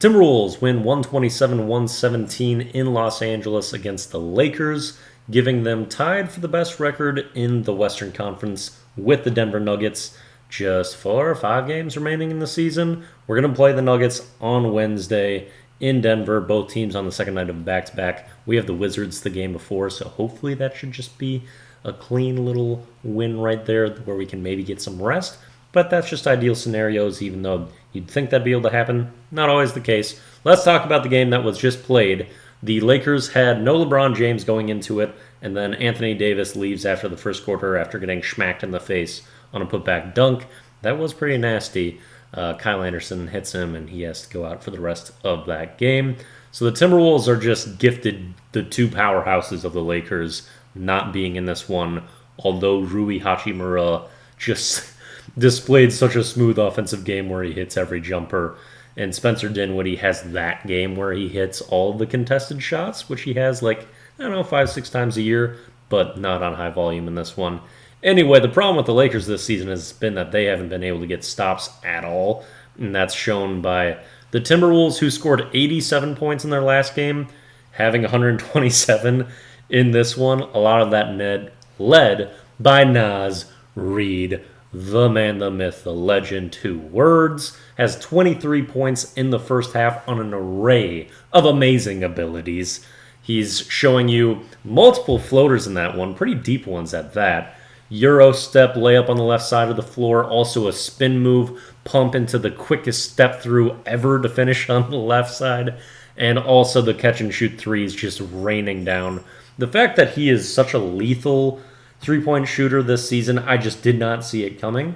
Timberwolves win 127-117 in Los Angeles against the Lakers, giving them tied for the best record in the Western Conference with the Denver Nuggets. Just 4 or 5 games remaining in the season. We're going to play the Nuggets on Wednesday in Denver, both teams on the second night of back-to-back. We have the Wizards the game before, so hopefully that should just be a clean little win right there where we can maybe get some rest. But that's just ideal scenarios, even though you'd think that'd be able to happen. Not always the case. Let's talk about the game that was just played. The Lakers had no LeBron James going into it, and then Anthony Davis leaves after the first quarter after getting smacked in the face on a putback dunk. That was pretty nasty. Kyle Anderson hits him, and he has to go out for the rest of that game. So the Timberwolves are just gifted the two powerhouses of the Lakers not being in this one, although Rui Hachimura just displayed such a smooth offensive game where he hits every jumper. And Spencer Dinwiddie has that game where he hits all the contested shots, which he has 5-6 times a year, but not on high volume in this one. Anyway, the problem with the Lakers this season has been that they haven't been able to get stops at all, and that's shown by the Timberwolves, who scored 87 points in their last game, having 127 in this one. A lot of that led by Naz Reid, the man, the myth, the legend, 2 words, has 23 points in the first half on an array of amazing abilities. He's showing you multiple floaters in that one, pretty deep ones at that. Euro step layup on the left side of the floor, also a spin move, pump into the quickest step through ever to finish on the left side, and also the catch and shoot threes just raining down. The fact that he is such a lethal three-point shooter this season, I just did not see it coming.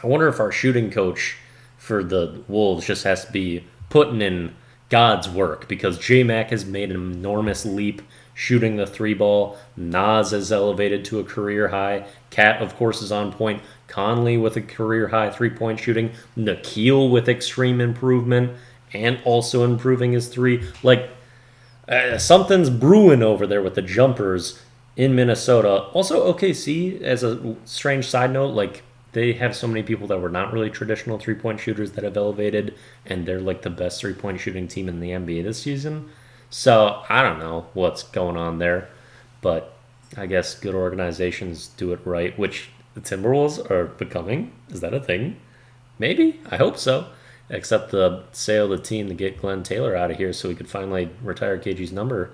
I wonder if our shooting coach for the Wolves just has to be putting in God's work, because J-Mac has made an enormous leap shooting the 3-ball. Nas has elevated to a career high. Cat, of course, is on point. Conley with a career high 3-point shooting. Nikhil with extreme improvement and also improving his 3. Something's brewing over there with the jumpers in Minnesota. Also, OKC, as a strange side note, they have so many people that were not really traditional 3-point shooters that have elevated, and they're the best 3-point shooting team in the NBA this season. So I don't know what's going on there, but I guess good organizations do it right, which the Timberwolves are becoming. Is that a thing? Maybe. I hope so. Except the sale of the team to get Glenn Taylor out of here so he could finally retire KG's number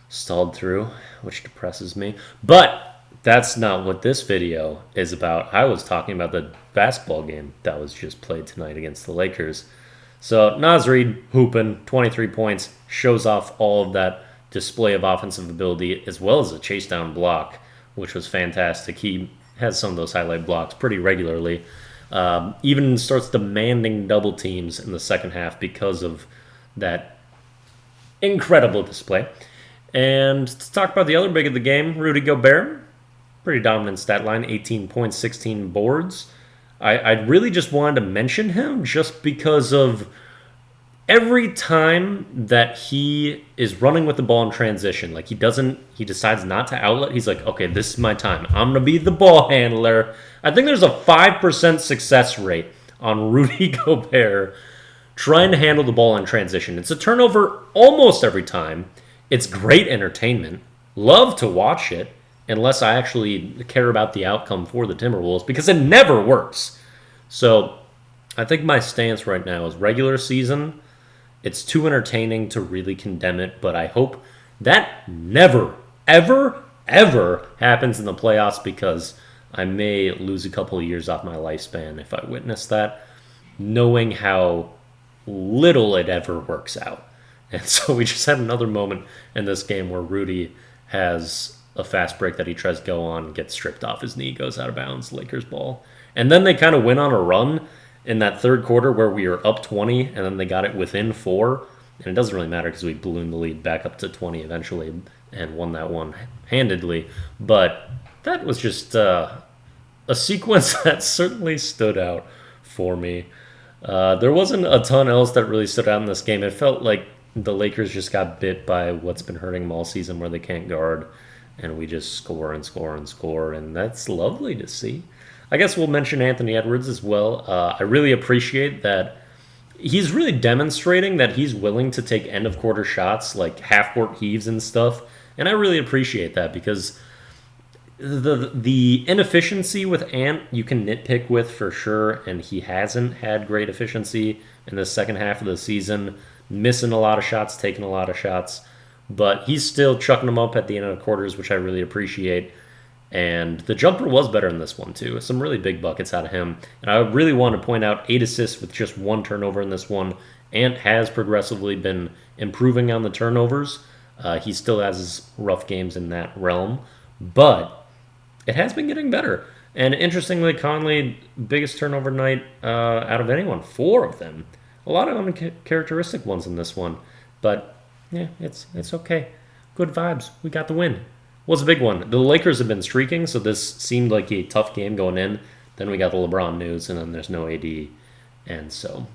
stalled through, which depresses me. But that's not what this video is about. I was talking about the basketball game that was just played tonight against the Lakers. So Naz Reid hooping, 23 points, shows off all of that display of offensive ability as well as a chase down block, which was fantastic. He has some of those highlight blocks pretty regularly. Even starts demanding double teams in the second half because of that incredible display. And to talk about the other big of the game, Rudy Gobert, pretty dominant stat line, 18 points, 16 boards. I really just wanted to mention him just because of every time that he is running with the ball in transition, he decides not to outlet. He's like, okay, this is my time. I'm going to be the ball handler. I think there's a 5% success rate on Rudy Gobert trying to handle the ball in transition. It's a turnover almost every time. It's great entertainment. Love to watch it, unless I actually care about the outcome for the Timberwolves, because it never works. So I think my stance right now is regular season. It's too entertaining to really condemn it, but I hope that never, ever, ever happens in the playoffs, because I may lose a couple of years off my lifespan if I witness that, knowing how little it ever works out. And so we just had another moment in this game where Rudy has a fast break that he tries to go on, gets stripped off his knee, goes out of bounds, Lakers ball. And then they kind of went on a run in that third quarter where we were up 20, and then they got it within 4. And it doesn't really matter because we ballooned the lead back up to 20 eventually and won that one handedly. But that was just a sequence that certainly stood out for me. There wasn't a ton else that really stood out in this game. It felt like the Lakers just got bit by what's been hurting them all season, where they can't guard, and we just score and score and score, and that's lovely to see. I guess we'll mention Anthony Edwards as well. I really appreciate that he's really demonstrating that he's willing to take end of quarter shots, like half court heaves and stuff. And I really appreciate that because the inefficiency with Ant you can nitpick with for sure, and he hasn't had great efficiency in the second half of the season, missing a lot of shots, taking a lot of shots, but he's still chucking them up at the end of the quarters, which I really appreciate. And the jumper was better in this one too. Some really big buckets out of him. And I really want to point out 8 assists with just 1 turnover in this one. Ant has progressively been improving on the turnovers. He still has his rough games in that realm, but it has been getting better. And interestingly, Conley, biggest turnover night out of anyone, 4 of them. A lot of uncharacteristic ones in this one, but yeah, it's okay. Good vibes. We got the win. Was a big one. The Lakers have been streaking, so this seemed like a tough game going in. Then we got the LeBron news, and then there's no AD, and so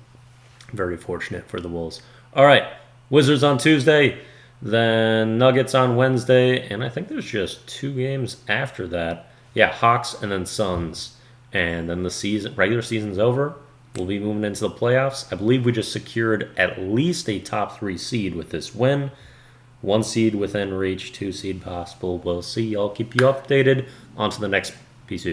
very fortunate for the Wolves. All right, Wizards on Tuesday, then Nuggets on Wednesday, and I think there's just 2 games after that. Yeah, Hawks and then Suns, and then the regular season's over. We'll be moving into the playoffs. I believe we just secured at least a top 3 seed with this win. 1 seed within reach, 2 seed possible. We'll see. I'll keep you updated. On to the next piece.